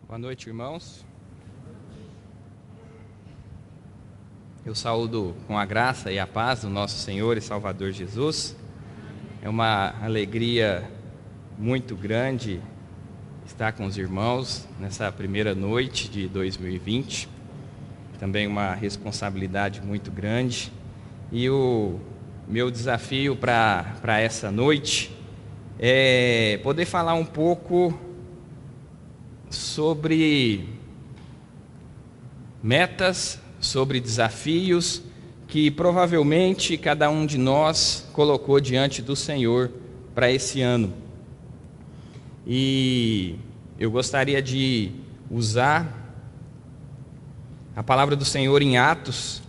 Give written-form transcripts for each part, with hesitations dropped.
Boa noite, irmãos. Eu saúdo com a graça e a paz do nosso Senhor e Salvador Jesus. É uma alegria muito grande estar com os irmãos nessa primeira noite de 2020. Também uma responsabilidade muito grande. E o meu desafio para essa noite é poder falar um pouco sobre metas, sobre desafios que provavelmente cada um de nós colocou diante do Senhor para esse ano. E eu gostaria de usar a palavra do Senhor em Atos.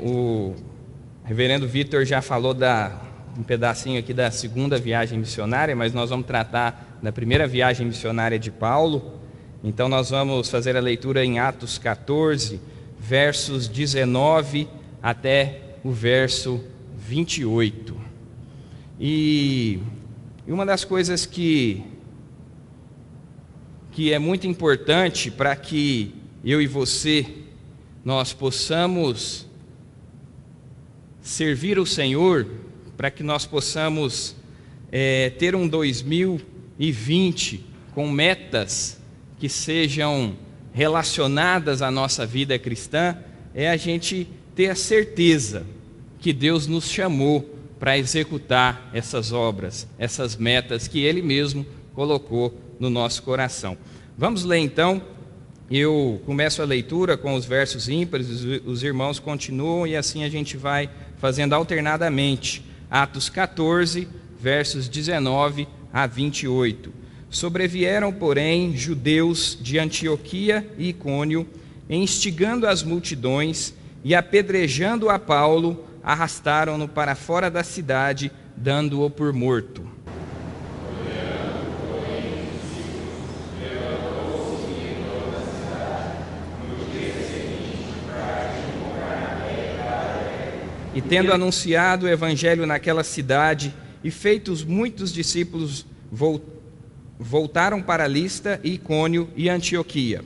O reverendo Vitor já falou um pedacinho aqui da segunda viagem missionária, mas nós vamos tratar da primeira viagem missionária de Paulo. Então nós vamos fazer a leitura em Atos 14, versos 19 até o verso 28. E uma das coisas que é muito importante para que eu e você, nós possamos servir o Senhor, para que nós possamos ter um 2020 com metas que sejam relacionadas à nossa vida cristã, é a gente ter a certeza que Deus nos chamou para executar essas obras, essas metas que Ele mesmo colocou no nosso coração. Vamos ler então. Eu começo a leitura com os versos ímpares, os irmãos continuam e assim a gente vai fazendo alternadamente. Atos 14, versos 19 a 28. Sobrevieram, porém, judeus de Antioquia e Icônio, instigando as multidões e apedrejando a Paulo, arrastaram-no para fora da cidade, dando-o por morto. E tendo anunciado o evangelho naquela cidade e feitos muitos discípulos, voltaram para Listra, Icônio e Antioquia.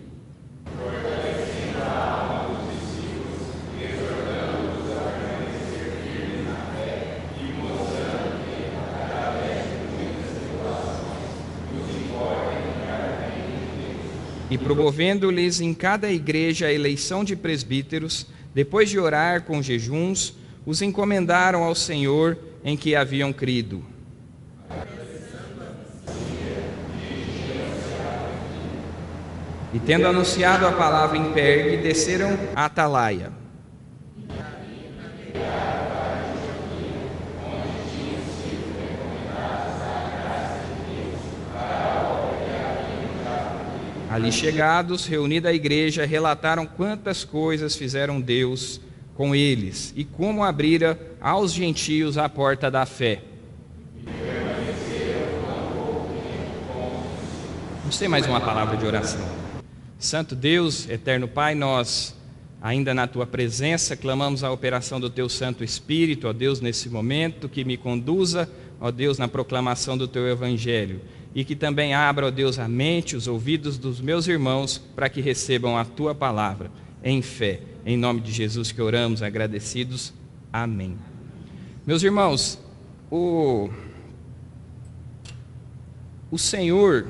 E promovendo-lhes em cada igreja a eleição de presbíteros, depois de orar com jejuns, os encomendaram ao Senhor em que haviam crido. E tendo anunciado a palavra em Pergue, desceram a Atalaia. Ali chegados, reunida a igreja, relataram quantas coisas fizeram Deus com eles e como abrira aos gentios a porta da fé. Vamos ter mais uma palavra de oração. Santo Deus, eterno Pai, nós, ainda na Tua presença, clamamos a operação do Teu Santo Espírito, ó Deus, nesse momento, que me conduza, ó Deus, na proclamação do Teu Evangelho, e que também abra, ó Deus, a mente, os ouvidos dos meus irmãos, para que recebam a Tua palavra, em fé. Em nome de Jesus que oramos, agradecidos. Amém. Meus irmãos, o Senhor,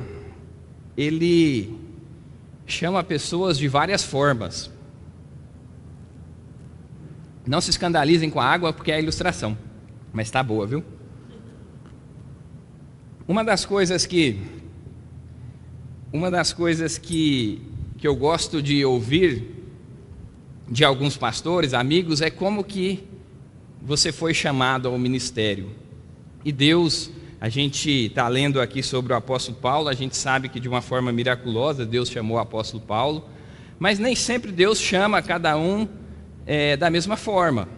Ele chama pessoas de várias formas. Não se escandalizem com a água, porque é a ilustração, mas está boa, viu? Uma das coisas que eu gosto de ouvir de alguns pastores, amigos, é como que você foi chamado ao ministério. E Deus, a gente está lendo aqui sobre o apóstolo Paulo, a gente sabe que de uma forma miraculosa Deus chamou o apóstolo Paulo, mas nem sempre Deus chama cada um da mesma forma.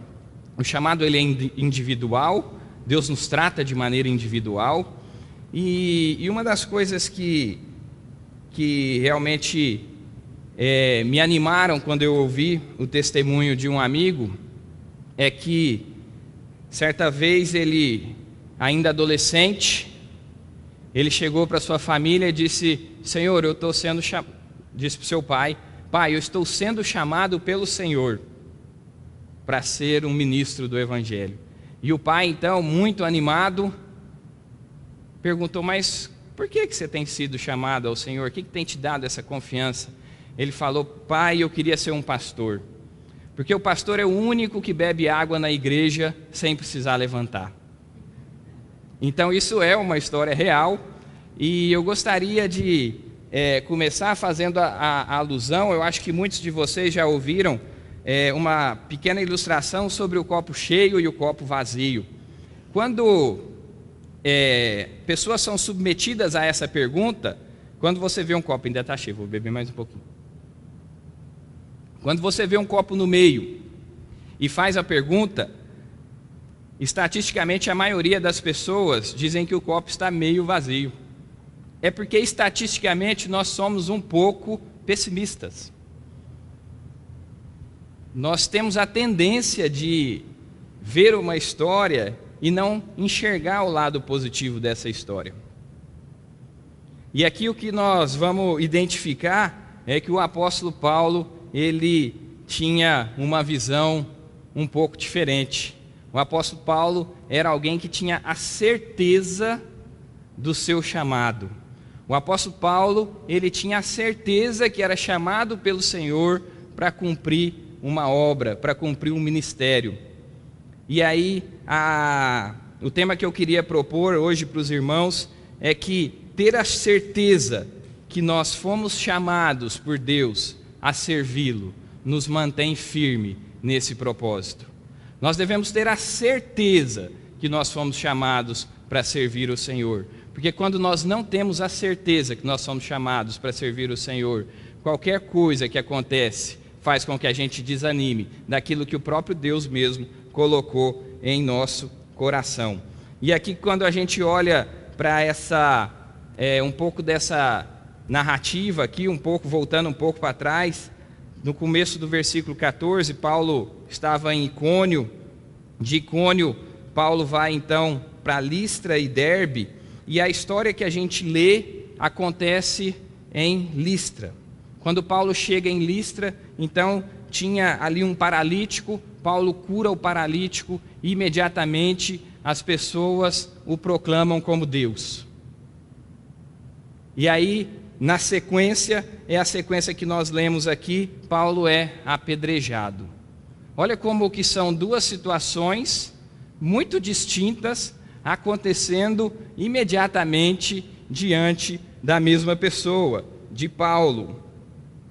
O chamado ele é individual, Deus nos trata de maneira individual, e uma das coisas que realmente me animaram quando eu ouvi o testemunho de um amigo, é que certa vez ele, ainda adolescente, ele chegou para sua família e disse: Senhor, eu estou sendo chamado, disse para o seu pai, pai, eu estou sendo chamado pelo Senhor para ser um ministro do Evangelho. E o pai, então, muito animado, perguntou, mas por que você tem sido chamado ao Senhor? O que tem te dado essa confiança? Ele falou, pai, eu queria ser um pastor, porque o pastor é o único que bebe água na igreja sem precisar levantar. Então isso é uma história real, e eu gostaria de começar fazendo a alusão, eu acho que muitos de vocês já ouviram, uma pequena ilustração sobre o copo cheio e o copo vazio. Quando pessoas são submetidas a essa pergunta, quando você vê um copo, ainda está cheio, vou beber mais um pouquinho. Quando você vê um copo no meio e faz a pergunta, estatisticamente a maioria das pessoas dizem que o copo está meio vazio. É porque estatisticamente nós somos um pouco pessimistas. Nós temos a tendência de ver uma história e não enxergar o lado positivo dessa história. E aqui o que nós vamos identificar é que o apóstolo Paulo, ele tinha uma visão um pouco diferente. O apóstolo Paulo era alguém que tinha a certeza do seu chamado. O apóstolo Paulo, ele tinha a certeza que era chamado pelo Senhor para cumprir uma obra, para cumprir um ministério. E aí, o tema que eu queria propor hoje para os irmãos é que ter a certeza que nós fomos chamados por Deus a servi-lo, nos mantém firme nesse propósito. Nós devemos ter a certeza que nós fomos chamados para servir o Senhor, porque quando nós não temos a certeza que nós somos chamados para servir o Senhor, qualquer coisa que acontece faz com que a gente desanime daquilo que o próprio Deus mesmo colocou em nosso coração. E aqui, quando a gente olha para um pouco dessa narrativa aqui, voltando um pouco para trás, no começo do versículo 14, Paulo estava em Icônio. De Icônio, Paulo vai então para Listra e Derbe, e a história que a gente lê acontece em Listra. Quando Paulo chega em Listra, então tinha ali um paralítico, Paulo cura o paralítico e imediatamente as pessoas o proclamam como Deus. E aí, na sequência, é a sequência que nós lemos aqui, Paulo é apedrejado. Olha como que são duas situações muito distintas acontecendo imediatamente diante da mesma pessoa, de Paulo.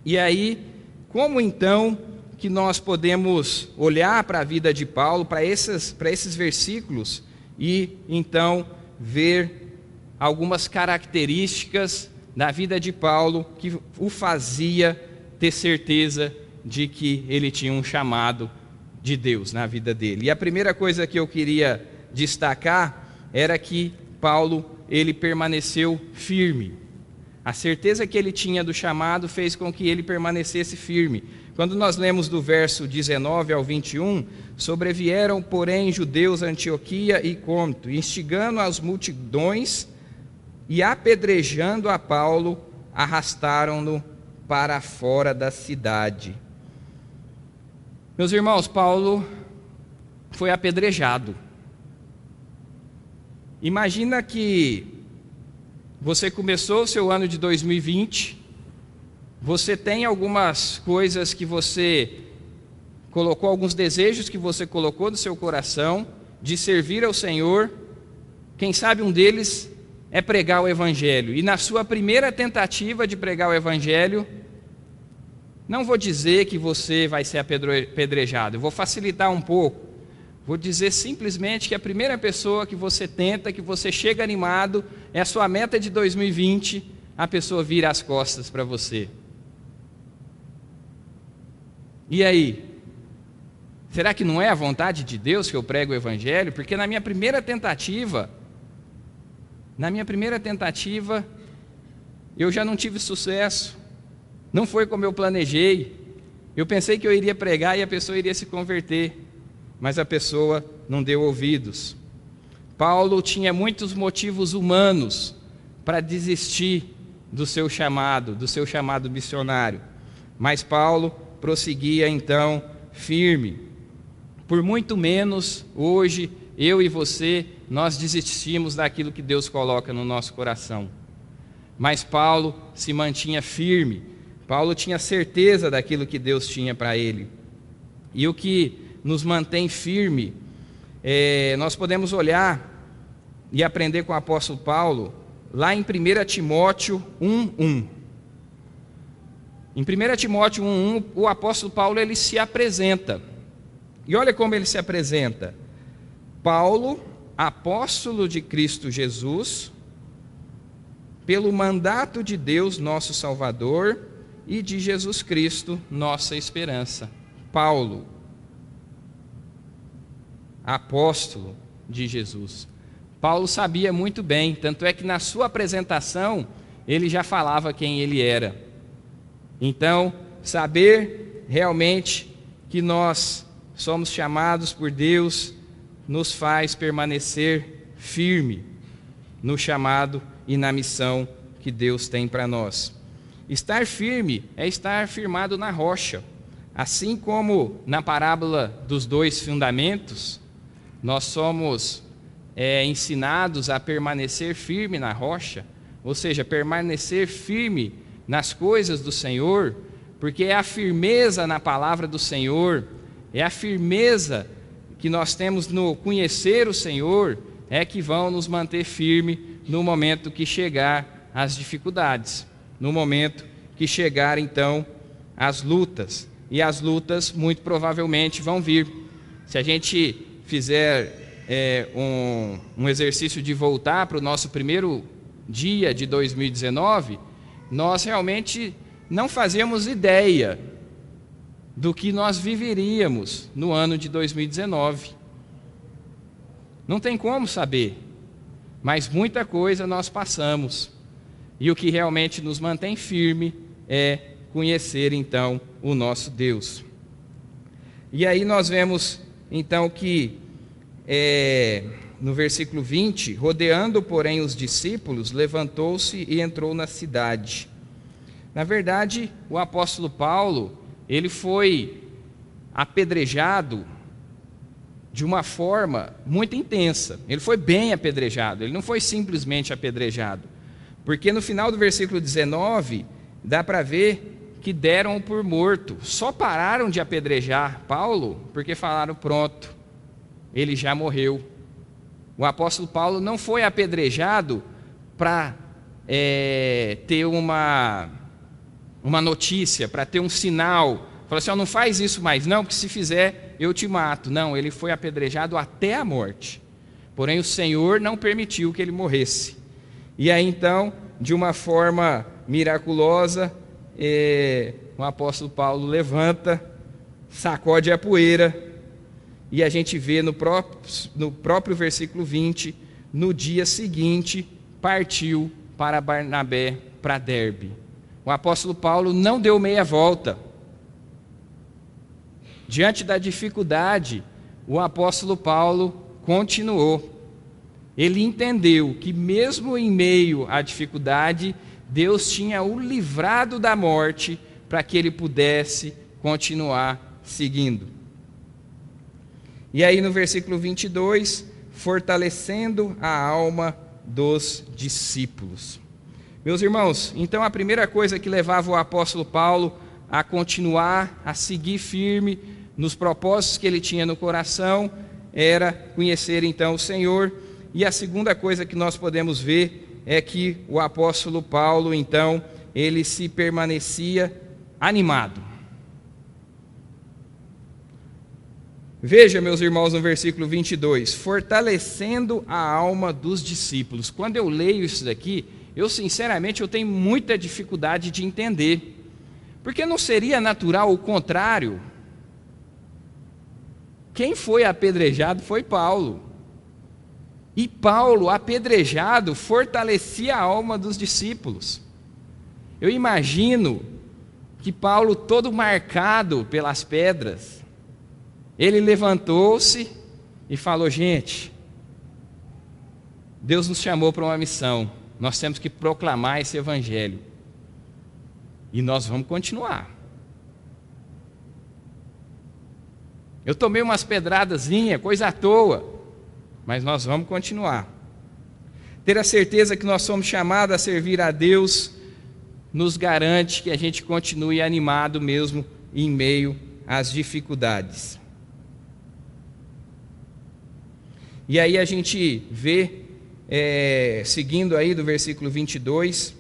E aí, como então que nós podemos olhar para a vida de Paulo, para esses versículos, e então ver algumas características da vida de Paulo que o fazia ter certeza de que ele tinha um chamado de Deus na vida dele. E a primeira coisa que eu queria destacar era que Paulo, ele permaneceu firme. A certeza que ele tinha do chamado fez com que ele permanecesse firme. Quando nós lemos do verso 19 ao 21, sobrevieram, porém, judeus a Antioquia e Icônio, instigando as multidões e apedrejando a Paulo, arrastaram-no para fora da cidade. Meus irmãos, Paulo foi apedrejado. Imagina que você começou o seu ano de 2020, você tem algumas coisas que você colocou, alguns desejos que você colocou no seu coração, de servir ao Senhor. Quem sabe um deles é pregar o Evangelho. E na sua primeira tentativa de pregar o Evangelho, não vou dizer que você vai ser apedrejado, eu vou facilitar um pouco. Vou dizer simplesmente que a primeira pessoa que você tenta, que você chega animado, é a sua meta de 2020, a pessoa vira as costas para você. E aí? Será que não é a vontade de Deus que eu prego o Evangelho? Porque na minha primeira tentativa, eu já não tive sucesso. Não foi como eu planejei. Eu pensei que eu iria pregar e a pessoa iria se converter, mas a pessoa não deu ouvidos. Paulo tinha muitos motivos humanos para desistir do seu chamado missionário. Mas Paulo prosseguia então firme. Por muito menos hoje, eu e você, nós desistimos daquilo que Deus coloca no nosso coração. Mas Paulo se mantinha firme. Paulo tinha certeza daquilo que Deus tinha para ele. E o que nos mantém firme, nós podemos olhar e aprender com o apóstolo Paulo, lá em 1 Timóteo 1:1. Em 1 Timóteo 1:1, o apóstolo Paulo ele se apresenta. E olha como ele se apresenta. Paulo, apóstolo de Cristo Jesus, pelo mandato de Deus, nosso Salvador, e de Jesus Cristo, nossa esperança. Paulo, apóstolo de Jesus. Paulo sabia muito bem, tanto é que na sua apresentação, ele já falava quem ele era. Então, saber realmente que nós somos chamados por Deus, nos faz permanecer firme no chamado e na missão que Deus tem para nós. Estar firme é estar firmado na rocha. Assim como na parábola dos 2 fundamentos, nós somos ensinados a permanecer firme na rocha, ou seja, permanecer firme nas coisas do Senhor, porque é a firmeza na palavra do Senhor, é a firmeza que nós temos no conhecer o Senhor, é que vão nos manter firme no momento que chegar as dificuldades, no momento que chegar então as lutas, e as lutas muito provavelmente vão vir. Se a gente fizer um exercício de voltar para o nosso primeiro dia de 2019, nós realmente não fazemos ideia do que nós viveríamos no ano de 2019. Não tem como saber, mas muita coisa nós passamos. E o que realmente nos mantém firme é conhecer então o nosso Deus. E aí nós vemos então que no versículo 20, rodeando porém os discípulos, levantou-se e entrou na cidade. Na verdade, o apóstolo Paulo, ele foi apedrejado de uma forma muito intensa. Ele foi bem apedrejado, ele não foi simplesmente apedrejado. Porque no final do versículo 19, dá para ver que deram-o por morto. Só pararam de apedrejar Paulo porque falaram, pronto, ele já morreu. O apóstolo Paulo não foi apedrejado para ter uma notícia, para ter um sinal. Falou assim, não faz isso mais não, porque se fizer eu te mato. Não, ele foi apedrejado até a morte. Porém o Senhor não permitiu que ele morresse. E aí então, de uma forma miraculosa, o apóstolo Paulo levanta, sacode a poeira, e a gente vê no próprio versículo 20, no dia seguinte, partiu para Barnabé, para Derbe. O apóstolo Paulo não deu meia volta. Diante da dificuldade, o apóstolo Paulo continuou. Ele entendeu que mesmo em meio à dificuldade, Deus tinha o livrado da morte para que ele pudesse continuar seguindo. E aí no versículo 22, fortalecendo a alma dos discípulos. Meus irmãos, então a primeira coisa que levava o apóstolo Paulo a continuar, a seguir firme nos propósitos que ele tinha no coração, era conhecer então o Senhor. E a segunda coisa que nós podemos ver é que o apóstolo Paulo, então, ele se permanecia animado. Veja, meus irmãos, no versículo 22, fortalecendo a alma dos discípulos. Quando eu leio isso daqui, eu sinceramente tenho muita dificuldade de entender, porque não seria natural o contrário? Quem foi apedrejado foi Paulo, e Paulo, apedrejado, fortalecia a alma dos discípulos. Eu imagino que Paulo, todo marcado pelas pedras, ele levantou-se e falou, gente, Deus nos chamou para uma missão, nós temos que proclamar esse evangelho. E nós vamos continuar. Eu tomei umas pedradazinhas, coisa à toa, mas nós vamos continuar. Ter a certeza que nós somos chamados a servir a Deus nos garante que a gente continue animado mesmo em meio às dificuldades. E aí a gente vê, seguindo aí do versículo 22,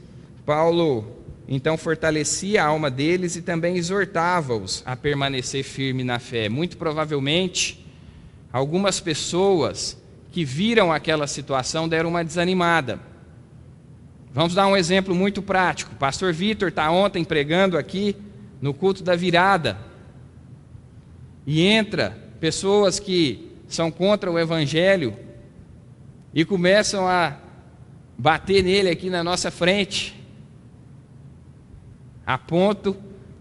Paulo então fortalecia a alma deles e também exortava-os a permanecer firme na fé. Muito provavelmente, algumas pessoas que viram aquela situação deram uma desanimada. Vamos dar um exemplo muito prático. O pastor Vitor está ontem pregando aqui no culto da virada. E entra pessoas que são contra o evangelho e começam a bater nele aqui na nossa frente, a ponto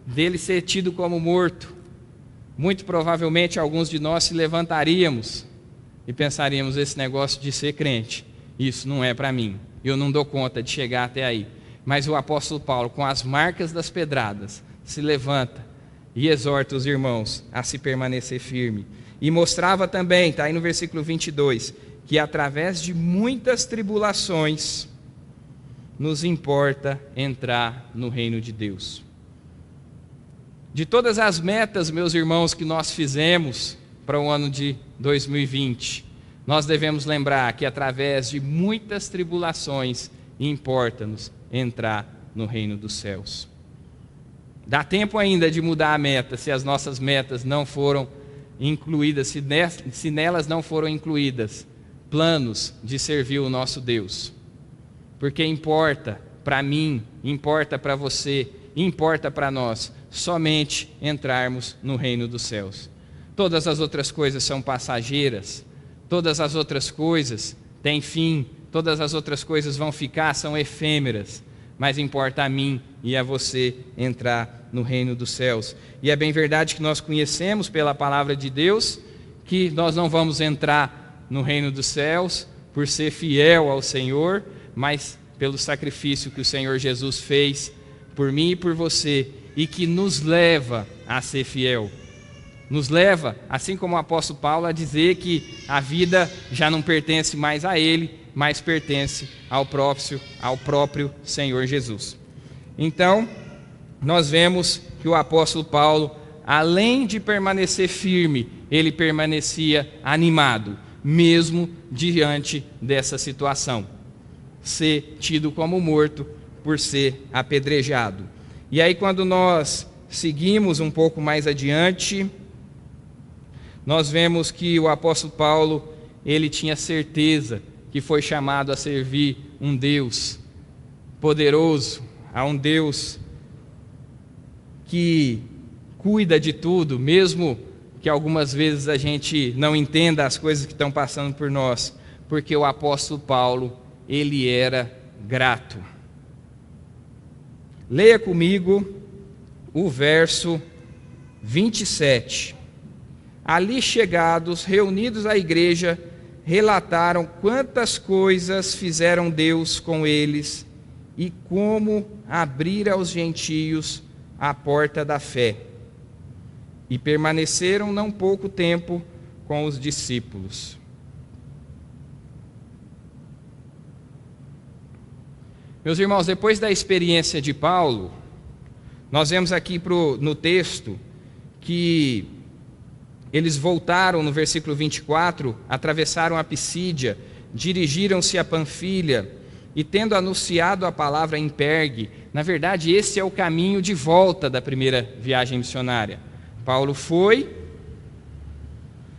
dele ser tido como morto. Muito provavelmente alguns de nós se levantaríamos e pensaríamos: esse negócio de ser crente, isso não é para mim, eu não dou conta de chegar até aí. Mas o apóstolo Paulo, com as marcas das pedradas, se levanta e exorta os irmãos a se permanecer firme. E mostrava também, está aí no versículo 22, que através de muitas tribulações nos importa entrar no reino de Deus. De todas as metas, meus irmãos, que nós fizemos para o ano de 2020, nós devemos lembrar que através de muitas tribulações importa-nos entrar no reino dos céus. Dá tempo ainda de mudar a meta, se as nossas metas não foram incluídas, se nelas não foram incluídas planos de servir o nosso Deus. Porque importa para mim, importa para você, importa para nós, somente entrarmos no reino dos céus. Todas as outras coisas são passageiras, todas as outras coisas têm fim, todas as outras coisas vão ficar, são efêmeras, mas importa a mim e a você entrar no reino dos céus. E é bem verdade que nós conhecemos pela palavra de Deus que nós não vamos entrar no reino dos céus por ser fiel ao Senhor, mas pelo sacrifício que o Senhor Jesus fez por mim e por você, e que nos leva a ser fiel. Nos leva, assim como o apóstolo Paulo, a dizer que a vida já não pertence mais a ele, mas pertence ao próprio Senhor Jesus. Então, nós vemos que o apóstolo Paulo, além de permanecer firme, ele permanecia animado, mesmo diante dessa situação, ser tido como morto por ser apedrejado. E aí, quando nós seguimos um pouco mais adiante, nós vemos que o apóstolo Paulo, ele tinha certeza que foi chamado a servir um Deus poderoso, a um Deus que cuida de tudo, mesmo que algumas vezes a gente não entenda as coisas que estão passando por nós, porque o apóstolo Paulo, ele era grato. Leia comigo o verso 27. Ali chegados, reunidos à igreja, relataram quantas coisas fizeram Deus com eles e como abrir aos gentios a porta da fé. E permaneceram não pouco tempo com os discípulos. Meus irmãos, depois da experiência de Paulo, nós vemos aqui no texto que eles voltaram no versículo 24, atravessaram a Pisídia, dirigiram-se a Panfilha e, tendo anunciado a palavra em Pergue, na verdade esse é o caminho de volta da primeira viagem missionária. Paulo foi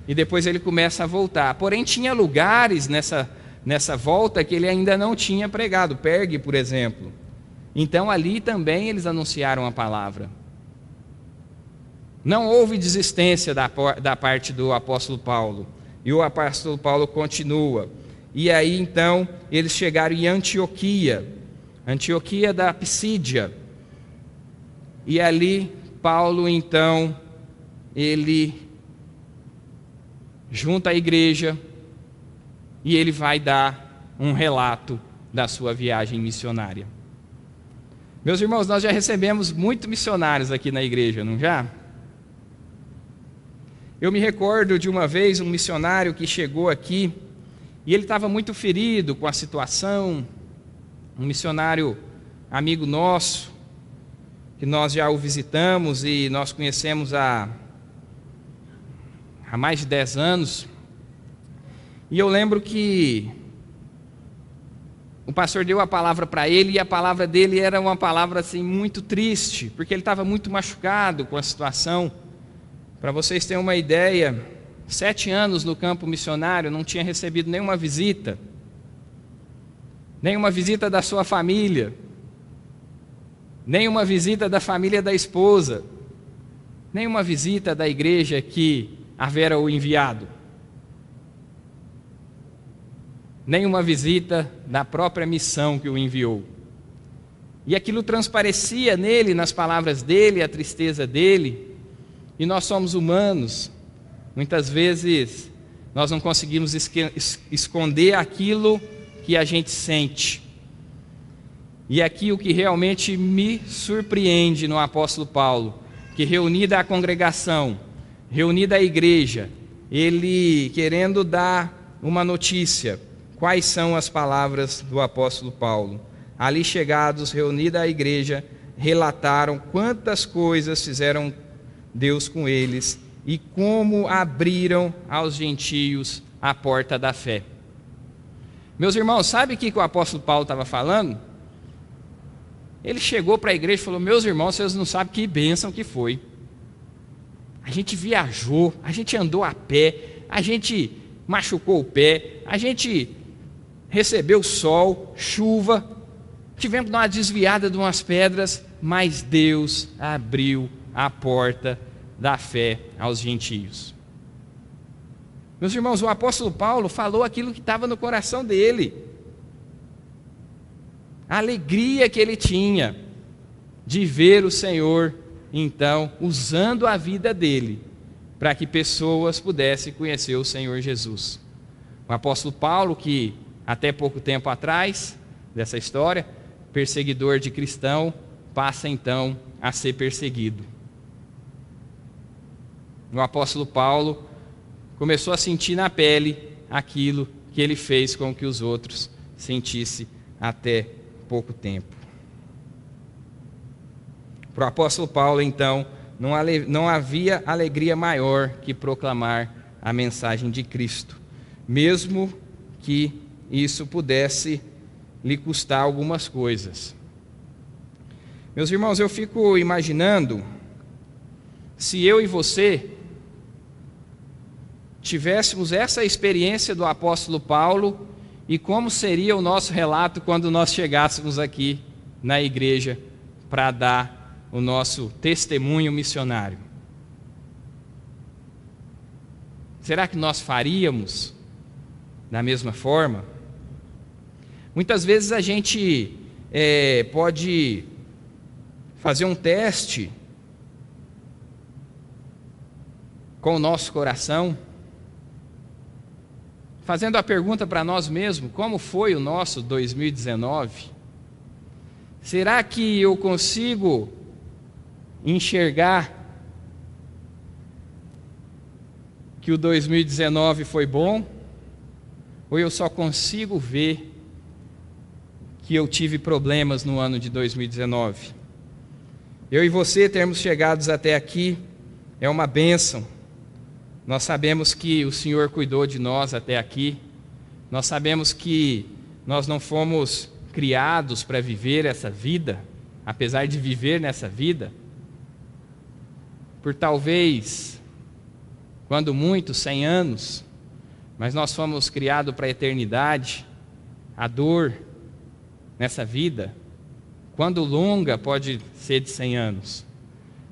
e depois ele começa a voltar. Porém, tinha lugares nessa volta que ele ainda não tinha pregado, Pergue, por exemplo. Então ali também eles anunciaram a palavra. Não houve desistência da parte do apóstolo Paulo. E o apóstolo Paulo continua. E aí então eles chegaram em Antioquia da Pisídia. E ali Paulo então, ele junta a igreja e ele vai dar um relato da sua viagem missionária. Meus irmãos, nós já recebemos muitos missionários aqui na igreja, não já? Eu me recordo de uma vez um missionário que chegou aqui e ele estava muito ferido com a situação, um missionário amigo nosso, que nós já o visitamos e nós conhecemos há mais de 10 anos. E eu lembro que o pastor deu a palavra para ele e a palavra dele era uma palavra assim muito triste, porque ele estava muito machucado com a situação. Para vocês terem uma ideia, 7 anos no campo missionário, não tinha recebido nenhuma visita da sua família, nenhuma visita da família da esposa, nenhuma visita da igreja que havera o enviado, nenhuma visita da própria missão que o enviou. E aquilo transparecia nele, nas palavras dele, a tristeza dele. E nós somos humanos, muitas vezes nós não conseguimos esconder aquilo que a gente sente. E aqui o que realmente me surpreende no apóstolo Paulo, que reunida a congregação, reunida a igreja, ele querendo dar uma notícia. Quais são as palavras do apóstolo Paulo? Ali chegados, reunida a igreja, relataram quantas coisas fizeram Deus com eles e como abriram aos gentios a porta da fé. Meus irmãos, sabe o que o apóstolo Paulo estava falando? Ele chegou para a igreja e falou: meus irmãos, vocês não sabem que bênção que foi. A gente viajou, a gente andou a pé, a gente machucou o pé, a gente recebeu sol, chuva, tivemos que dar uma desviada de umas pedras, mas Deus abriu a porta da fé aos gentios. Meus irmãos, o apóstolo Paulo falou aquilo que estava no coração dele, a alegria que ele tinha de ver o Senhor, então, usando a vida dele, para que pessoas pudessem conhecer o Senhor Jesus. O apóstolo Paulo, que até pouco tempo atrás dessa história, perseguidor de cristão, passa então a ser perseguido. O apóstolo Paulo começou a sentir na pele aquilo que ele fez com que os outros sentissem até pouco tempo. Para o apóstolo Paulo, então, não havia alegria maior que proclamar a mensagem de Cristo, mesmo que isso pudesse lhe custar algumas coisas. Meus irmãos, eu fico imaginando se eu e você tivéssemos essa experiência do apóstolo Paulo e como seria o nosso relato quando nós chegássemos aqui na igreja para dar o nosso testemunho missionário. Será que nós faríamos da mesma forma? Muitas vezes a gente pode fazer um teste com o nosso coração, fazendo a pergunta para nós mesmos: como foi o nosso 2019? Será que eu consigo enxergar que o 2019 foi bom? Ou eu só consigo ver que eu tive problemas no ano de 2019? Eu e você termos chegados até aqui é uma bênção. Nós sabemos que o Senhor cuidou de nós até aqui. Nós sabemos que nós não fomos criados para viver essa vida, apesar de viver nessa vida, por talvez, quando muito, 100 anos, mas nós fomos criados para a eternidade. A dor nessa vida, quando longa, pode ser de 100 anos,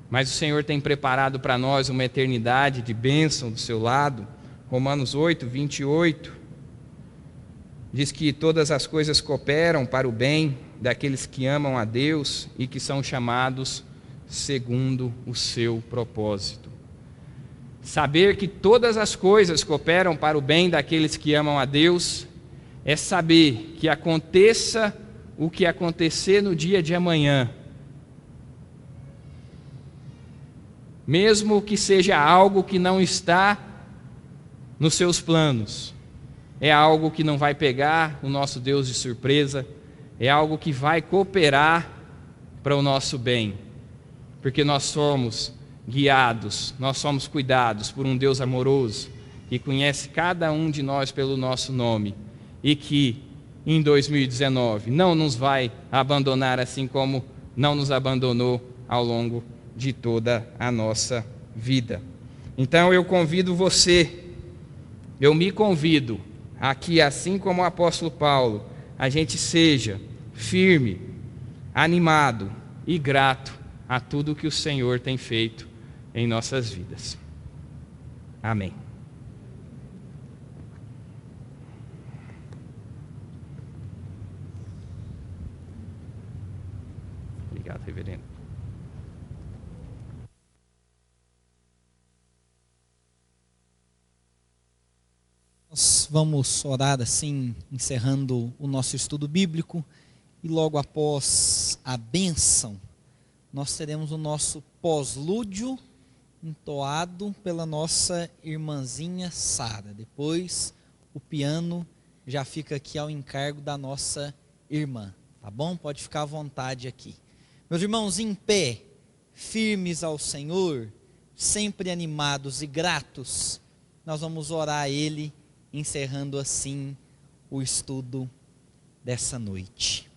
mas o Senhor tem preparado para nós uma eternidade de bênção do seu lado. Romanos 8, 28, diz que todas as coisas cooperam para o bem daqueles que amam a Deus e que são chamados segundo o seu propósito. Saber que todas as coisas cooperam para o bem daqueles que amam a Deus é saber que aconteça o que acontecer no dia de amanhã, mesmo que seja algo que não está nos seus planos, é algo que não vai pegar o nosso Deus de surpresa, é algo que vai cooperar para o nosso bem, porque nós somos guiados, nós somos cuidados por um Deus amoroso, que conhece cada um de nós pelo nosso nome, e que em 2019 não nos vai abandonar, assim como não nos abandonou ao longo de toda a nossa vida. Então eu convido você, eu me convido a que, assim como o apóstolo Paulo, a gente seja firme, animado e grato a tudo que o Senhor tem feito em nossas vidas. Amém. Obrigado, reverendo. Nós vamos orar assim, encerrando o nosso estudo bíblico, e logo após a bênção, nós teremos o nosso pós-lúdio entoado pela nossa irmãzinha Sara. Depois o piano já fica aqui ao encargo da nossa irmã, tá bom? Pode ficar à vontade aqui. Meus irmãos, em pé, firmes ao Senhor, sempre animados e gratos, nós vamos orar a Ele, encerrando assim o estudo dessa noite.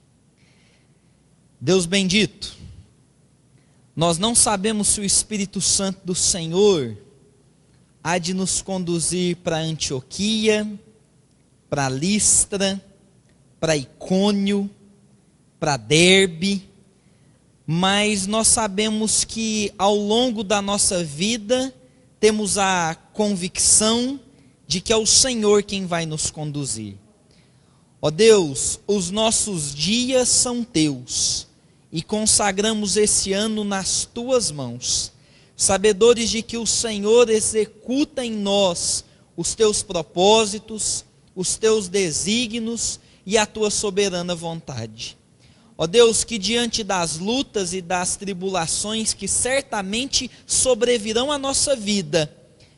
Deus bendito, nós não sabemos se o Espírito Santo do Senhor há de nos conduzir para Antioquia, para Listra, para Icônio, para Derbe, mas nós sabemos que ao longo da nossa vida temos a convicção de que é o Senhor quem vai nos conduzir. Ó Deus, os nossos dias são teus e consagramos esse ano nas tuas mãos, sabedores de que o Senhor executa em nós os teus propósitos, os teus desígnios e a tua soberana vontade. Ó Deus, que diante das lutas e das tribulações que certamente sobrevirão à nossa vida,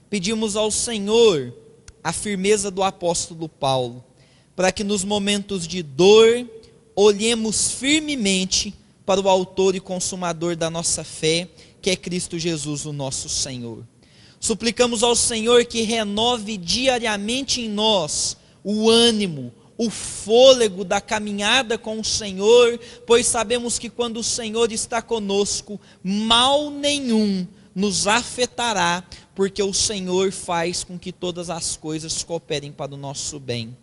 pedimos ao Senhor a firmeza do apóstolo Paulo, para que nos momentos de dor olhemos firmemente para o autor e consumador da nossa fé, que é Cristo Jesus, o nosso Senhor. Suplicamos ao Senhor que renove diariamente em nós o ânimo, o fôlego da caminhada com o Senhor, pois sabemos que quando o Senhor está conosco, mal nenhum nos afetará, porque o Senhor faz com que todas as coisas cooperem para o nosso bem.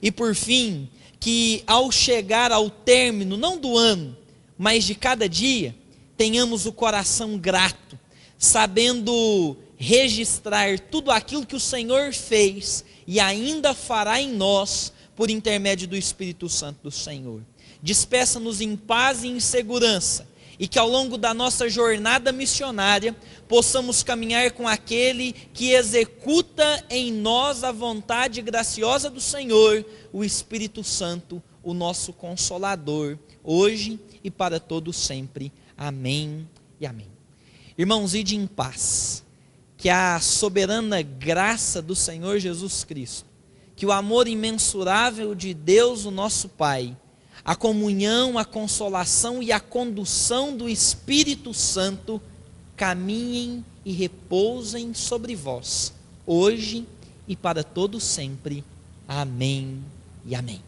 E por fim, que ao chegar ao término, não do ano, mas de cada dia, tenhamos o coração grato, sabendo registrar tudo aquilo que o Senhor fez e ainda fará em nós, por intermédio do Espírito Santo do Senhor. Despeça-nos em paz e em segurança, e que ao longo da nossa jornada missionária, possamos caminhar com aquele que executa em nós a vontade graciosa do Senhor, o Espírito Santo, o nosso Consolador, hoje e para todo sempre. Amém e amém. Irmãos, ide em paz, que a soberana graça do Senhor Jesus Cristo, que o amor imensurável de Deus, o nosso Pai, a comunhão, a consolação e a condução do Espírito Santo caminhem e repousem sobre vós, hoje e para todo sempre. Amém e amém.